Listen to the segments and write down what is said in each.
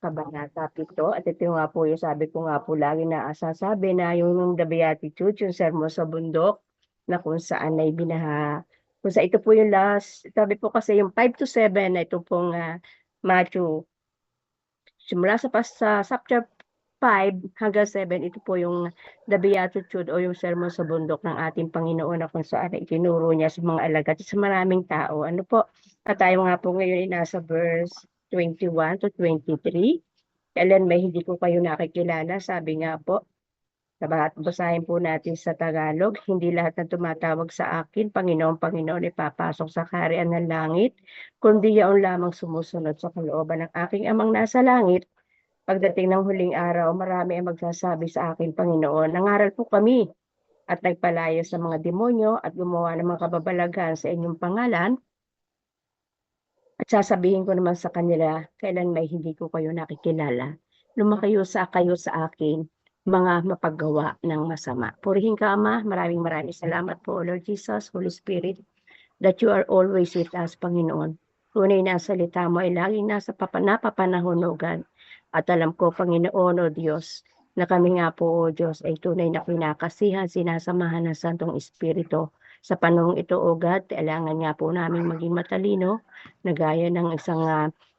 Kabanata 7 at ito nga po yung sabi ko nga po lagi na sasabi na yung The Beatitudes, yung sermon sa bundok na kung saan ay kung sa ito po yung last, sabi po kasi yung 5 to 7 na ito pong Matthew, simula sa chapter 5 hanggang 7, ito po yung The Beatitude o yung sermon sa bundok ng ating Panginoon na kung saan ay itinuro niya sa mga alagad at sa maraming tao. Ano po? At tayo nga po ngayon ay nasa verse 21 to 23. Kailan may hindi ko kayo nakikilala, sabi nga po. Basahin po natin sa Tagalog, hindi lahat ng tumatawag sa akin, Panginoon, Panginoon, ipapasok sa kaharian ng langit, kundi yaon lamang sumusunod sa kalooban ng aking amang nasa langit. Pagdating ng huling araw, marami ang magsasabi sa akin, Panginoon, nangaral po kami at nagpalayo sa mga demonyo at gumawa ng mga kababalaghan sa inyong pangalan. At sasabihin ko naman sa kanila, kailan may hindi ko kayo nakikilala. Lumakayo sa akin, mga mapaggawa ng masama. Purihin ka, Ama. Maraming salamat po, Lord Jesus, Holy Spirit, that you are always with us, Panginoon. Tunay na salita mo ay laging nasa napapanahonogan. At alam ko, Panginoon o Diyos, na kami nga po, O Diyos, ay tunay na kinakasihan, sinasamahan ng Santong Espiritu. Sa panahong ito, O God, kailangan nga po namin maging matalino, na gaya ng isang,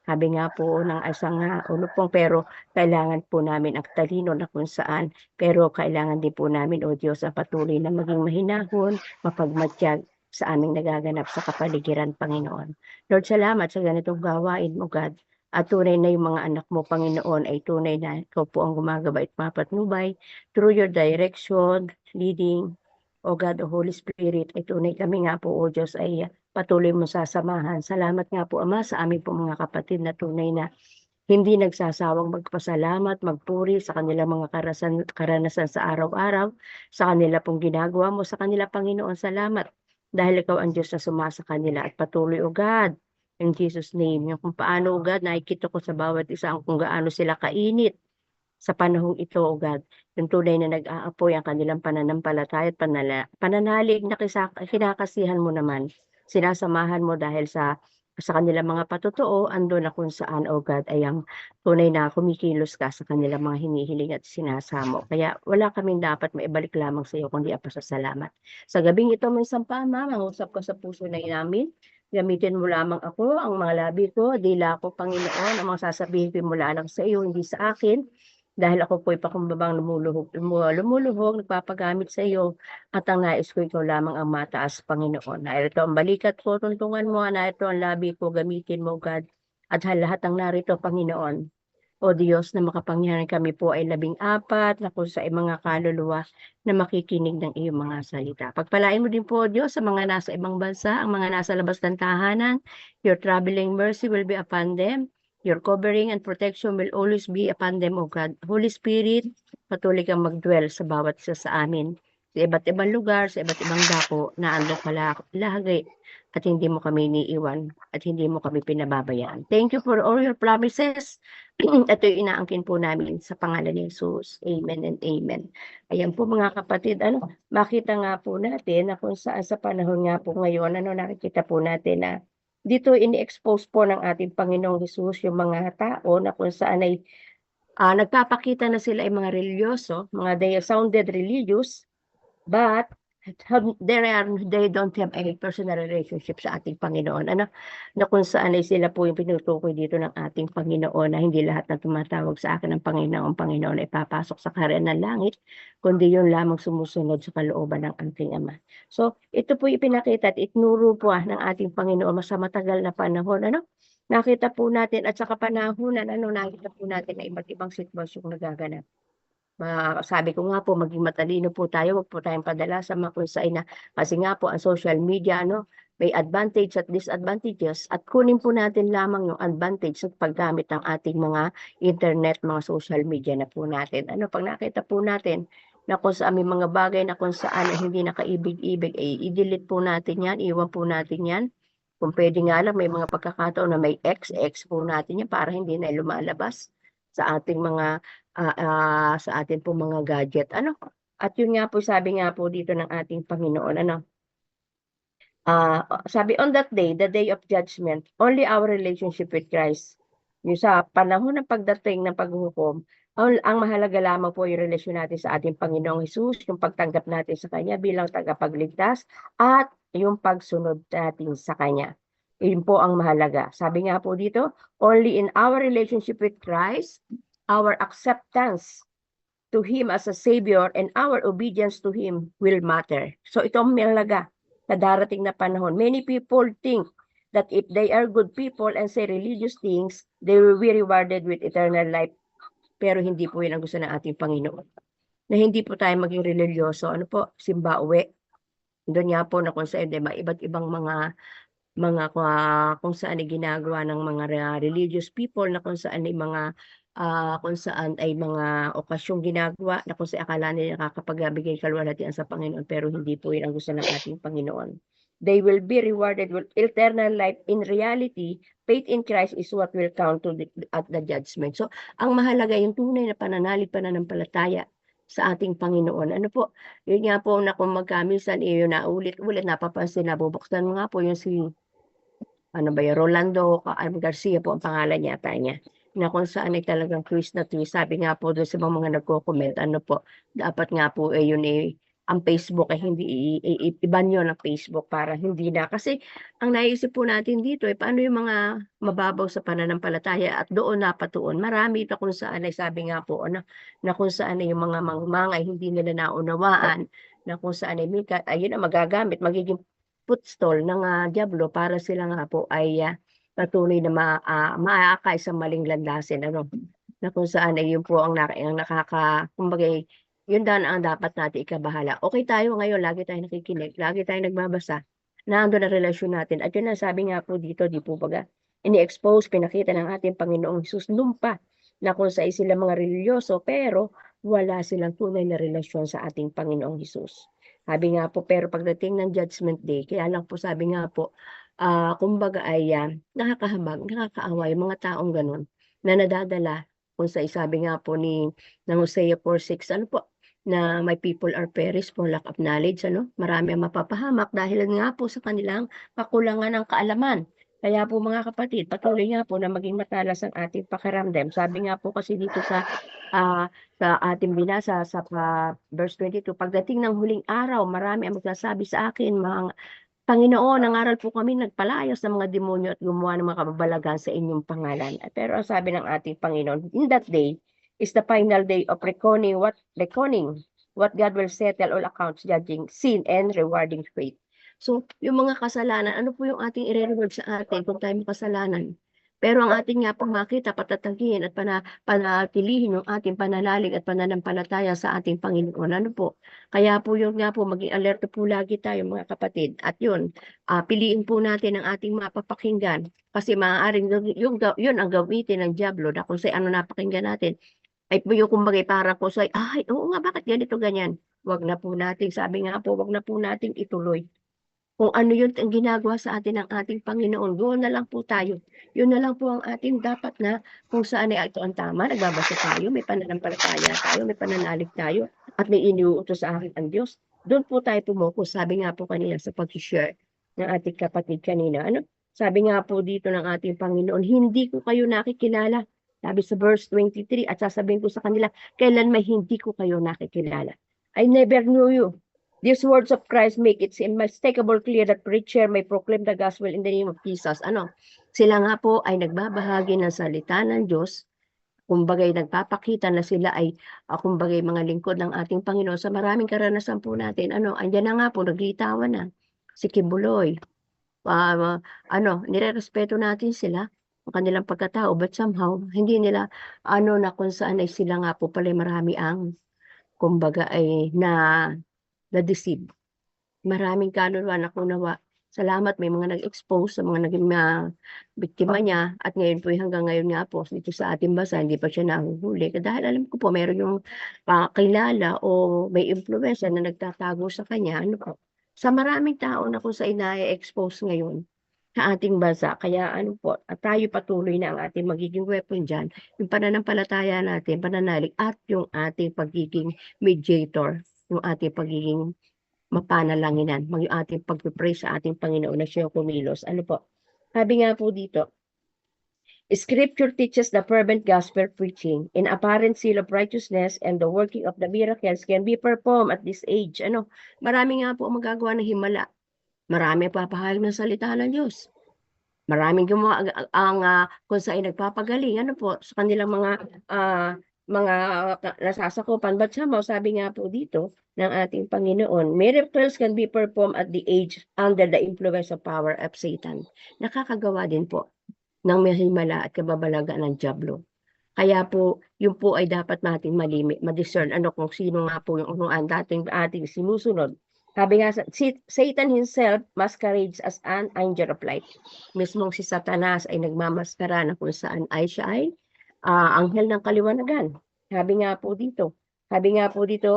sabi nga po ng isang ulupong, pero kailangan po namin ang talino na kung saan, pero kailangan din po namin, O Diyos, ang patuloy na maging mahinahon, mapagmatyag sa aming nagaganap sa kapaligiran, Panginoon. Lord, salamat sa ganitong gawain mo, God. At tunay na yung mga anak mo, Panginoon, ay tunay na ikaw po ang gumagabay at mapatnubay through your direction, leading, O God, O Holy Spirit, ay tunay kami nga po, O Diyos, ay patuloy mo sasamahan. Salamat nga po, Ama, sa aming po mga kapatid na tunay na hindi nagsasawang magpasalamat, magpuri sa kanilang mga karanasan sa araw-araw, sa kanila pong ginagawa mo, sa kanila, Panginoon, salamat. Dahil ikaw ang Diyos na sumasa kanila at patuloy, O God, in Jesus' name, yung kung paano, O God, nakikita ko sa bawat isa kung gaano sila kainit sa panahong ito, O God, yung tunay na nag-aapoy ang kanilang pananampalataya at pananalig na kinakasihan mo naman. Sinasamahan mo dahil sa kanilang mga patotoo, ando na kung saan, O God, ay ang tunay na kumikilos ka sa kanilang mga hinihiling at sinasamo. Kaya wala kaming dapat maibalik lamang sa iyo kundi ang pasasalamat. Sa gabing ito, minsan pa, Ama, mangusap ko sa puso na namin. Gamitin mo lamang ako, ang mga labi ko, dila ko, Panginoon, ang mga sasabihin ko mula lang sa iyo, hindi sa akin. Dahil ako po'y pakumbabang lumuluhog, nagpapagamit sa iyo, at ang nais ko ikaw lamang ang mataas, Panginoon. Narito ang balikat ko, tuntungan mo, narito ang labi ko, gamitin mo, God, at lahat ang narito, Panginoon. O Diyos, na makapangyarihan kami po ay 14 na kung sa mga kaluluwa na makikinig ng iyong mga salita. Pagpalain mo din po, Diyos, sa mga nasa ibang bansa, ang mga nasa labas ng tahanan, your traveling mercy will be upon them. Your covering and protection will always be upon them, O God. Holy Spirit, patuloy kang mag-dwell sa bawat isa sa amin, sa iba't ibang lugar, sa iba't ibang dako, na andong lagi, at hindi mo kami iniiwan, at hindi mo kami pinababayaan. Thank you for all your promises. Ito yung inaangkin po namin sa pangalan ni Jesus. Amen and amen. Ayan po mga kapatid, makita nga po natin na kung saan sa panahon nga po ngayon, nakikita po natin na dito ini-expose po ng ating Panginoong Jesus yung mga tao na kung saan ay nagpapakita na sila ay mga religyoso, they sounded religious, but they don't have any personal relationship sa ating Panginoon. Na kung saan ay sila po yung pinutukoy dito ng ating Panginoon na hindi lahat na tumatawag sa akin ng Panginoon ay papasok sa kaharian ng langit, kundi yun lamang sumusunod sa kalooban ng ating Ama. So, ito po ipinakita at itnuro po ng ating Panginoon sa matagal na panahon. Nakita po natin at sa kapanahunan, nakita po natin na iba't ibang sitwasyong nagaganap. Sabi ko nga po, maging matalino po tayo, wag po tayong padala sa mga kung kasi nga po ang social media, may advantage at disadvantages, at kunin po natin lamang yung advantage sa paggamit ng ating mga internet, mga social media na po natin. Pag nakita po natin na kung saan may mga bagay na kung saan hindi nakaibig-ibig, i-delete po natin yan, iwan po natin yan. Kung pwede nga lang, may mga pagkakataon na may X po natin yan para hindi na lumalabas sa ating mga sa atin po mga gadget. At yun nga po, sabi nga po dito ng ating Panginoon, sabi, on that day, the day of judgment, only our relationship with Christ Yung sa panahon ng pagdating ng paghuhukom, ang mahalaga lamang po yung relasyon natin sa ating Panginoong Hesus, yung pagtanggap natin sa Kanya bilang tagapagligtas, at yung pagsunod natin sa Kanya. Yun po ang mahalaga. Sabi nga po dito, only in our relationship with Christ, our acceptance to Him as a Savior and our obedience to Him will matter. So ito ang mahalaga sa darating na panahon. Many people think that if they are good people and say religious things, they will be rewarded with eternal life. Pero hindi po yun ang gusto ng ating Panginoon. Na hindi po tayo maging religyoso. Ano po? Simba uwi. Doon nga po na kung saan, iba't ibang kung saan ay ginagawa ng mga religious people na kung saan ay mga okasyong ginagawa na kung saan akala nila nakakapagbigay kaluwalhatian sa Panginoon, pero hindi po yun ang gusto ng ating Panginoon. They will be rewarded with eternal life. In reality, faith in Christ is what will count at the judgment. So, ang mahalaga yung tunay na pananalig, pananampalataya sa ating Panginoon. Ano po? Yun nga po na kung magkaminsan yun na ulit-ulit napapansin na bubuksan mo nga po yung Rolando Garcia po ang pangalan yata niya, na kung saan ay talagang twist na twist. Sabi nga po doon sa mga nagko-comment, dapat nga po yun ang Facebook ay hindi iban yun ang Facebook para hindi na. Kasi ang naisip po natin dito paano yung mga mababaw sa pananampalataya at doon napatuon. Marami na kung saan ay sabi nga po, na kung saan ay yung mga mangmangay hindi nila naunawaan, na kung saan ay ayun ang magagamit, magiging footstool ng Diablo para sila nga po ay patuloy na maakay sa maling landasin, na kung saan ay yun po ang kumbaga, yun ang dapat natin ikabahala. Okay tayo ngayon, lagi tayong nakikinig, lagi tayong nagbabasa, nandun ang relasyon natin. At yun ang sabi nga po dito, di po baga, ini-expose, pinakita ng ating Panginoong Hesus lumpa na kung saan sila mga religyoso, pero wala silang tunay na relasyon sa ating Panginoong Hesus. Sabi nga po, pero pagdating ng Judgment Day, kaya lang po sabi nga po, kumbaga ay nakakahabag, nakakaawa yung mga taong ganun na nadadala kung sa sabi nga po ng Hosea 4:6, na my people are perished for lack of knowledge, marami ang mapapahamak dahil nga po sa kanilang kakulangan ng kaalaman. Kaya po mga kapatid, patuloy nga po na maging matalas ang ating pakiramdam. Sabi nga po kasi dito sa ating binasa sa verse 22, pagdating ng huling araw, marami ang magsasabi sa akin, mga Panginoon, nangaral po kami, nagpalayas ng mga demonyo at gumawa ng mga kababalagan sa inyong pangalan. Pero ang sabi ng ating Panginoon, in that day is the final day of reckoning what God will settle all accounts, judging sin and rewarding faith. So, yung mga kasalanan, ano po yung ating i-reward sa atin kung tayo makasalanan? Pero ang ating nga pong makita, patatagin at panatilihin yung ating pananalig at pananampalataya sa ating Panginoon. Kaya po yun nga po, maging alerto po lagi tayo mga kapatid. At yun, piliin po natin ang ating mapapakinggan. Kasi maaaring yun ang gamitin ng Diablo na kung saan napakinggan natin. Ay po yung kumbaga para ko ay oo nga, bakit ganito ganyan? Wag na po natin, sabi nga po, wag na po natin ituloy. Kung ano yun ang ginagawa sa atin ng ating Panginoon, doon na lang po tayo. Yun na lang po ang ating dapat na kung saan ay ito ang tama, nagbabasa tayo, may pananampalataya tayo, may pananalig tayo, at may iniuutos sa akin ang Diyos. Doon po tayo tumuko. Sabi nga po kanina sa pag-share ng ating kapatid kanina. Sabi nga po dito ng ating Panginoon, hindi ko kayo nakikilala. Sabi sa verse 23, at sasabihin ko sa kanila, kailan may hindi ko kayo nakikilala. I never knew you. These words of Christ make it unmistakable clear that preacher may proclaim the gospel in the name of Jesus. Sila nga po ay nagbabahagi ng salita ng Diyos. Kumbagay nagpapakita na sila ay kumbagay mga lingkod ng ating Panginoon sa maraming karanasan po natin. Andyan na nga po, naglitawan na si Kibuloy. Nirerespeto natin sila ang kanilang pagkatao, but somehow hindi nila na kung saan ay sila nga po pala marami ang kumbaga ay na-deceive. Maraming kaluluwa na kunawa. Salamat, may mga nag-expose sa mga naging biktima niya, at ngayon po hanggang ngayon nga po dito sa ating bansa hindi pa siya nahuhuli. Dahil alam ko po meron yung kilala o may influencer na nagtatago sa kanya, sa maraming tao na kung sa ina-expose ngayon sa ating bansa. Kaya at tayo patuloy na ang ating magiging weapon dyan, yung pananampalataya natin, pananalig, at yung ating pagiging mediator, yung ating pagiging mapanalanginan, yung ating pag-pray sa ating Panginoon na siya kumilos. Sabi nga po dito, Scripture teaches the fervent gospel preaching in apparent seal of righteousness and the working of the miracles can be performed at this age. Ano, marami nga po ang magagawa ng himala. Marami papahayag ng salita ng Diyos. Maraming gumawa kung saan nagpapagaling ano po sa kanilang mga nasasakupan. But somehow, sabi nga po dito ng ating Panginoon, miracles can be performed at the age under the influence of power of Satan. Nakakagawa din po ng mahimala at kababalagan ng dyablo. Kaya po, yun po ay dapat natin ma-discern ano kung sino nga po yung ating sinusunod. Sabi nga, Satan himself masquerades as an angel of light. Mismong si Satanas ay nagmamaskara na kung saan ay siya ay anghel ng kaliwanagan. Sabi nga po dito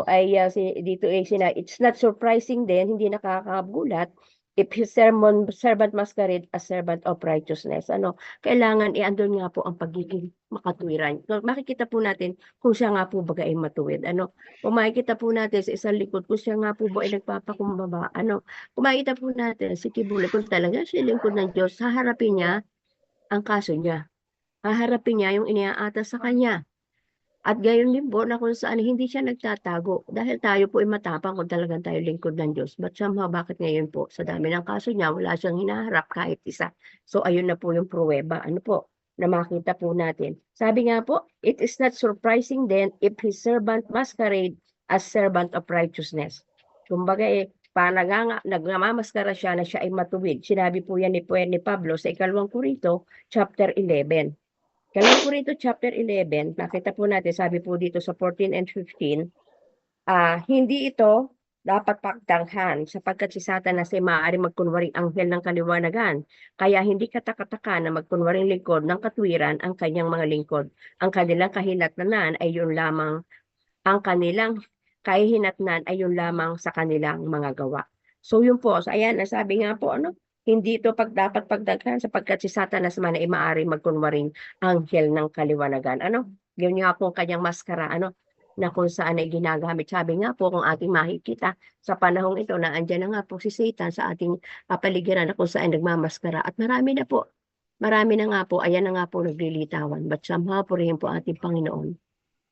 ay it's not surprising din, hindi nakakagulat if his servant masquerade as servant of righteousness. Ano, kailangan andun nga po ang pagiging makatuwiran. So, makikita po natin kung siya nga po baga ay matuwid. Ano, kung makikita po natin sa isang likod, kung siya nga po ba ay nagpapakumbaba. Ano, kung makikita po natin si Kibule, kung talaga siya lingkod ng Diyos, haharapin niya ang kaso niya. Haharapin niya yung iniaatas sa kanya. At gayon din po na kung saan hindi siya nagtatago. Dahil tayo po ay matapang kung talagang tayo lingkod ng Diyos. But somehow, bakit ngayon po? Sa dami ng kaso niya, wala siyang hinaharap kahit isa. So ayun na po yung pruweba. Ano po? Na makita po natin. Sabi nga po, it is not surprising then if his servant masquerade as servant of righteousness. Kumbaga nagmamaskara siya na siya ay matuwid. Sinabi po yan ni Pablo sa 2 Korinto chapter 11. 2 Korinto chapter 11, nakita po natin, sabi po dito sa 14 and 15, hindi ito dapat pagtanghan sapagkat si Satanas ay maaari magkunwaring anghel ng kaliwanagan. Kaya hindi katakataka na magkunwaring lingkod ng katwiran ang kanyang mga lingkod. Ang kanilang kahinatnan ay yun lamang, sa kanilang mga gawa. So yun po, so ayan, sabi nga po, hindi ito dapat pagdaghan sapagkat si Satanas man ay maaari magkunwaring anghel ng kaliwanagan. Yun nga po kanyang maskara, na kung saan ay ginagamit. Sabi nga po, kung ating makikita sa panahong ito na andyan na nga po si Satan sa ating kapaligiran na kung saan nagmamaskara. At marami na nga po, ayan na nga po naglilitawan. But somehow po rin po ating Panginoon.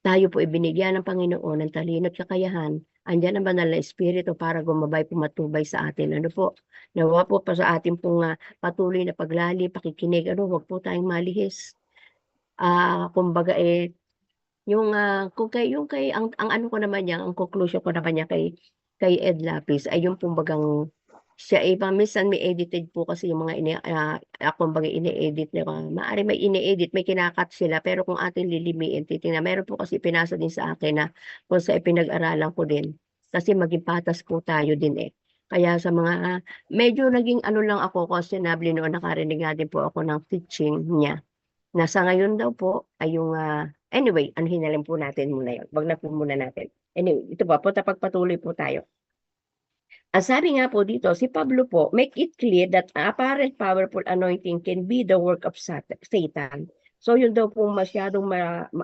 Tayo po ibinigyan ng Panginoon ng talino at kakayahan. Andyan ang banal na espiritu para gumabay, pumatubay sa atin. Ano po? Nawa po pa sa ating pong patuloy na paglali, pakikinig. Huwag po tayong malihis. Kumbaga ang ano ko naman niya, ang conclusion ko naman niya kay Ed Lapis ay yung pumbagang siya minsan may edited po kasi yung mga kumbaga ini-edit na maaari may ini-edit, may kinakat sila pero kung ating lilimiin, titingnan, meron po kasi pinasa din sa akin na kung sa pinag-aralan ko din kasi maging patas po tayo din Kaya sa mga medyo naging lang ako questionable noon, nakarinig natin po ako ng teaching niya. Nasa ngayon daw po ay yung anyway, hinalin po natin muna yun. Wag na po muna natin. Anyway, ito po, pagpatuloy po tayo. Ang sabi nga po dito, si Pablo po, make it clear that apparent powerful anointing can be the work of Satan. So yun daw po masyadong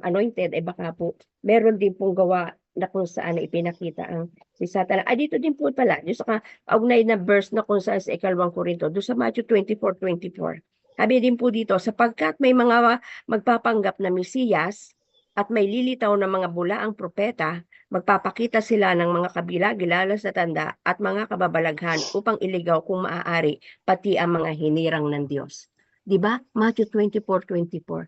anointed, baka po meron din pong gawa na kung saan ipinakita ang si Satan. Dito din po pala, yung sa kaugnay na verse na kung saan sa 2 Korinto, doon sa Matthew 24:24. Sabi din po dito, sapagkat may mga magpapanggap na Mesiyas at may lilitaw na mga bulaang propeta, magpapakita sila ng mga kabila-gilalas na tanda at mga kababalaghan upang iligaw kung maaari pati ang mga hinirang ng Diyos. Diba? Matthew 24:24.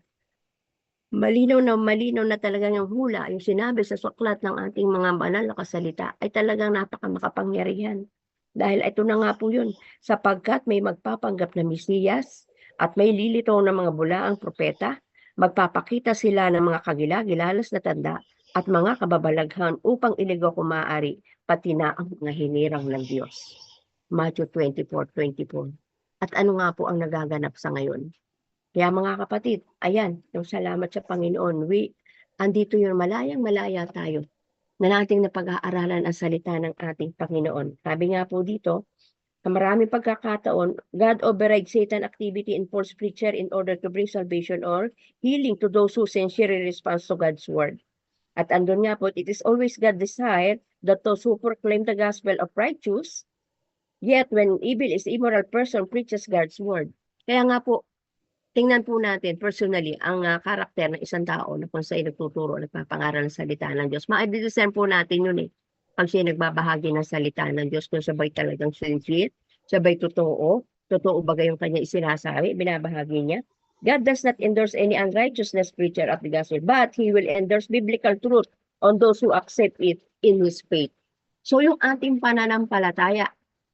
Malinaw na talagang yung hula, yung sinabi sa suklat ng ating mga banal na kasalita ay talagang napakamakapangyarihan. Dahil ito na nga po yun, sapagkat may magpapanggap na Mesiyas at may lilitaw na mga bulaang propeta, magpapakita sila ng mga kagila-gilalas na tanda at mga kababalaghan upang iligaw kung maaari pati na ang mga hinirang ng Diyos. Matthew 24:24. At ano nga po ang nagaganap sa ngayon? Kaya mga kapatid, ayan, yung salamat sa Panginoon. Andito yun, malayang-malaya tayo na nating napag-aaralan ang salita ng ating Panginoon. Sabi nga po dito, sa maraming pagkakataon, God overrides Satan activity in false preacher in order to bring salvation or healing to those who sincerely respond to God's word. At andun nga po, it is always God's desire that those who proclaim the gospel of righteous, yet when evil is immoral person preaches God's word. Kaya nga po, tingnan po natin personally ang karakter ng isang tao na kung saan nagtuturo, nagpapangaral ng salita ng Diyos. Ma-discern po natin yun eh. Pag siya nagbabahagi ng salita ng Diyos, kung sabay talagang sincere, sabay totoo ba yung kanya isinasabi, binabahagi niya. God does not endorse any unrighteousness preacher of the gospel, but He will endorse biblical truth on those who accept it in His faith. So yung ating pananampalataya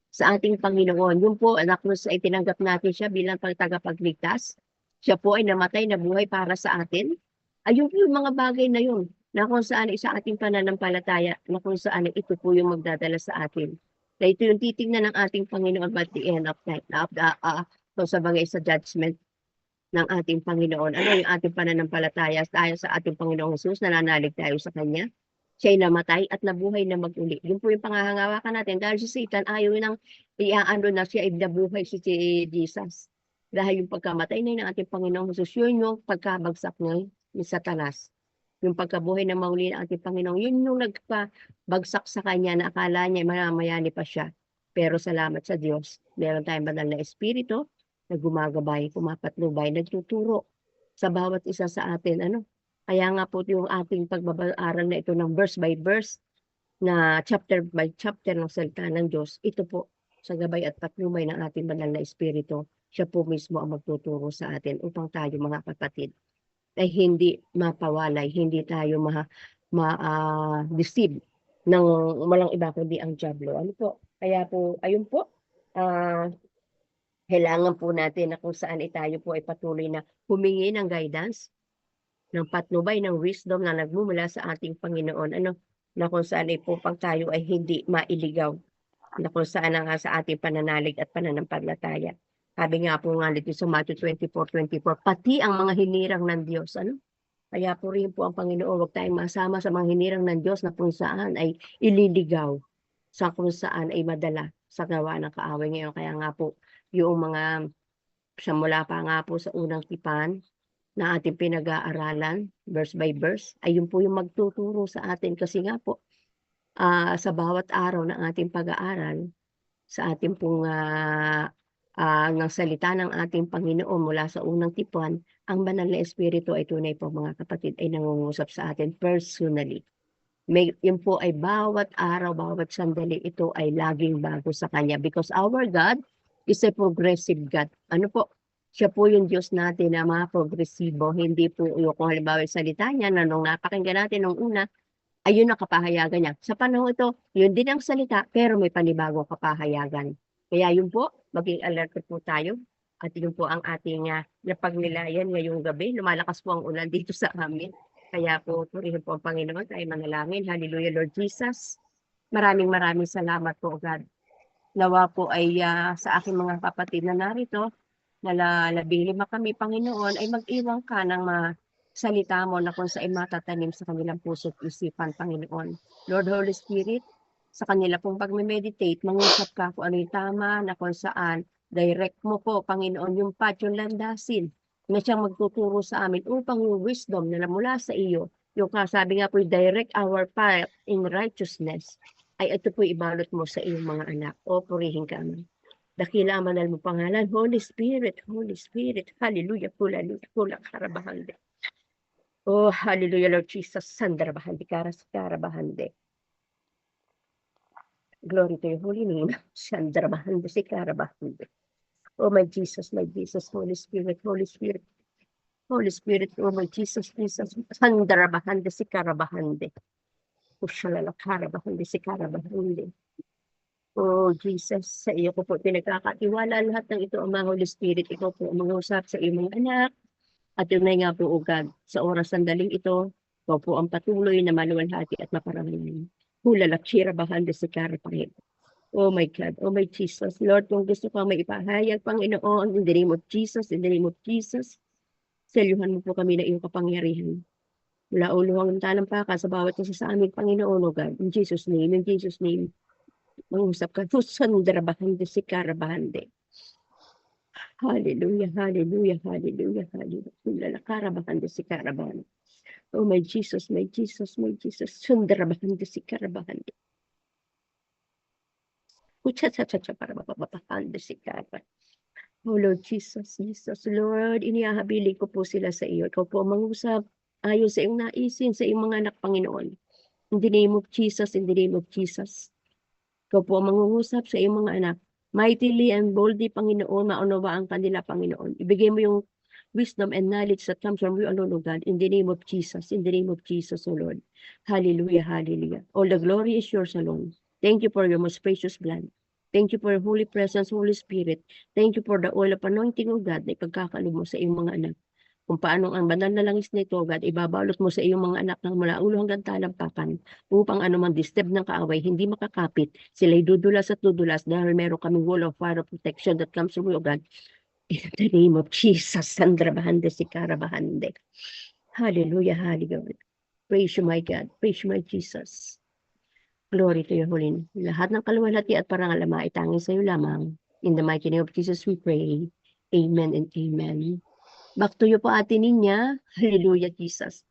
sa ating Panginoon, yun po, na kung sa itinanggap natin siya bilang tagapagligtas, siya po ay namatay na buhay para sa atin. Ayun po yung mga bagay na yun, na kung saan sa ating pananampalataya, na kung saan ito po yung magdadala sa atin. Na ito yung titingnan ng ating Panginoon at the end of time, kung sa bagay sa judgment ng ating Panginoon. Ano yung ating pananampalataya tayo sa ating Panginoong Jesus, nananalig tayo sa Kanya. Siya'y namatay at nabuhay na mag-uli. Yun po yung pangahangawakan natin. Dahil si Satan ayaw nang iaano na siya ay nabuhay si Jesus. Dahil yung pagkamatay na yun ng ating Panginoong Jesus, yun yung pagkabagsak ni Satanas. Yung pagkabuhay na mauli ng ating Panginoon, yun yung nagpabagsak sa kanya na akala niya mamamayani pa siya. Pero salamat sa Diyos, meron tayong banal na espiritu na gumagabay, pumapatnubay, nagtuturo sa bawat isa sa atin. Kaya nga po yung ating pagbabaaral na ito ng verse by verse, na chapter by chapter ng salita ng Diyos, ito po sa gabay at patnubay ng ating banal na espiritu, siya po mismo ang magtuturo sa atin upang tayo mga kapatid ay hindi mapawalay, hindi tayo ma-deceive ng walang iba kundi ang diablo. Kaya po, ayun po, kailangan po natin na kung saan tayo po ay patuloy na humingi ng guidance, ng patnubay, ng wisdom na nagmumula sa ating Panginoon. Na kung saan po pag tayo ay hindi mailigaw, na kung saan nga sa ating pananalig at pananampalataya. Sabi nga po nga dito sa Matthew 24:24, pati ang mga hinirang ng Diyos. Kaya po rin po ang Panginoon, huwag tayong masama sa mga hinirang ng Diyos na kung saan ay ililigaw, sa kung saan ay madala sa gawa ng kaaway ngayon. Kaya nga po, yung mga mula pa nga po sa unang tipan na ating pinag-aaralan, verse by verse, ay yun po yung magtuturo sa atin. Kasi nga po, sa bawat araw ng ating pag-aaral, sa ating pong ng salita ng ating Panginoon mula sa unang tipuan, ang banal na espiritu ay tunay po mga kapatid ay nangungusap sa atin personally. Yun po ay bawat araw, bawat sandali, ito ay laging bago sa Kanya because our God is a progressive God. Siya po yung Diyos natin na mga progresibo, hindi po yung kung halimbawa yung salita niya na nung napakinggan natin nung una, ayun ang kapahayagan niya. Sa panahon ito, yun din ang salita, pero may panibagong kapahayagan. Kaya yun po, maging alert po tayo. At yun po ang ating napagnilayan ngayong gabi. Lumalakas po ang ulan dito sa amin. Kaya po, purihin po ang Panginoon, tayo manalangin. Hallelujah, Lord Jesus. Maraming salamat po, God. Nawa po ay sa aking mga kapatid na narito, na 15 kami, Panginoon, ay mag-iwan ka ng salita mo na kung saan matatanim sa kanilang puso't isipan, Panginoon. Lord Holy Spirit, sa kanila pong pag-meditate, mangusap ka kung ano yung tama na kung saan, direct mo po, Panginoon, yung path, yung landasin na siyang magtuturo sa amin upang yung wisdom na mula sa iyo, yung sabi nga po, direct our path in righteousness, ay ito po ibalot mo sa iyong mga anak. O, purihin ka, Ama. Dakila ang manal mo pangalan, Holy Spirit, hallelujah, pula, karabahande. Oh, hallelujah, Lord Jesus, sandarabahande, karabahande. Glory to your holy name, sandarabahande, si karabahande. Oh, my Jesus, Holy Spirit, oh, my Jesus, sandarabahande, si karabahande. Ushalala, karabahande, si karabahande. Oh, Jesus, sa iyo ko po pinagkakatiwala lahat ng ito, ang mga Holy Spirit. Ikaw po mangusap sa iyong mga anak. At yun na nga po, O God, sa oras sandaling ito, ikaw po ang patuloy na maluwalhati at maparamihin. Hulalakshira bahanda si Karapahit. Oh my God, oh my Jesus. Lord, kung gusto kang may ipahayag, Panginoon, in the name of Jesus, selyuhan mo po kami na iyong kapangyarihan. Mula uluhang ng talampaka sa bawat isa sa amin, Panginoon, O God, in Jesus' name, mangusap ka, Sandarabahande si Karabahande. Hallelujah. Karabahande si Karabahande. Oh my Jesus. Sandarabahande si Karabahande. Ucha para mapapahande si Karabahande. Oh Lord Jesus, Jesus, Lord, iniahabilin ko po sila sa iyo. Ikaw po ang mangusap ayon sa iyong naisin sa iyong mga anak, Panginoon. In the name of Jesus, in the name of Jesus. Ikaw po ang mangungusap sa iyong mga anak. Mightily and boldly, Panginoon, maunawaan kanila, Panginoon. Ibigay mo yung wisdom and knowledge that comes from you alone, O God, in the name of Jesus, in the name of Jesus, O Lord. Hallelujah, hallelujah. All the glory is yours alone. Thank you for your most precious blood. Thank you for your holy presence, Holy Spirit. Thank you for the oil of anointing, O God, na ipagkakalob mo sa iyong mga anak. Kung paano ang banal na langis nito, God, ibabalot mo sa iyong mga anak ng mula ulo hanggang talampakan upang anumang disturb ng kaaway hindi makakapit. Sila'y dudulas at dudulas dahil meron kaming wall of fire of protection that comes from you, God. In the name of Jesus, Sandra Bahande, Sikara Bahande. Hallelujah, hallelujah. Praise you, my God. Praise you, my Jesus. Glory to your holy name. Lahat ng kaluwalhati at parangal ama ay tanging sa iyo lamang. In the mighty name of Jesus we pray. Amen and amen. Back to you po, Ate Ninya. Hallelujah, Jesus.